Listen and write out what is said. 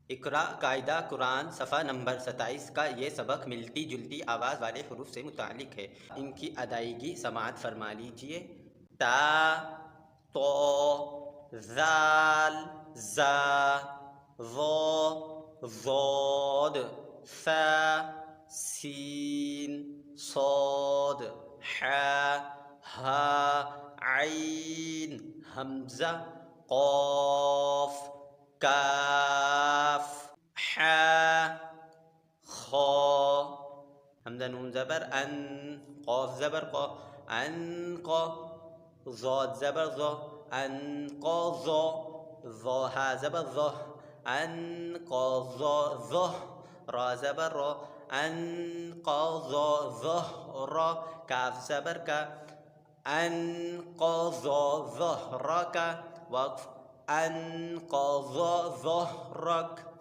इकरा कायदा कुरान सफ़ा नंबर 27 का ये सबक मिलती जुलती आवाज़ वाले हरूफ से मुतालिक है। इनकी अदायगी समाअत फरमा लीजिए। ता, तो, ज़ाल, ज़ा, ज़ो, ज़ोद, फ़ा, सीन, सोद, हा, हा, आइन, हमज़ा, क़ाफ़, काफ, हा, खा, हमज़ा नून ज़बर अन, क़ाफ़ ज़बर क़ा, अन क़ा, ज़ाद ज़बर ज़ा, अन क़ा ज़ा, ज़ा हा ज़बर ज़ा, अन क़ा ज़ा ज़ा, रा ज़बर रा, अन क़ा ज़ा ज़ा रा, काफ ज़बर का, अन क़ा ज़ा ज़ा रा का, वक़्फ़, अन क़ा ज़ा ज़ा रक।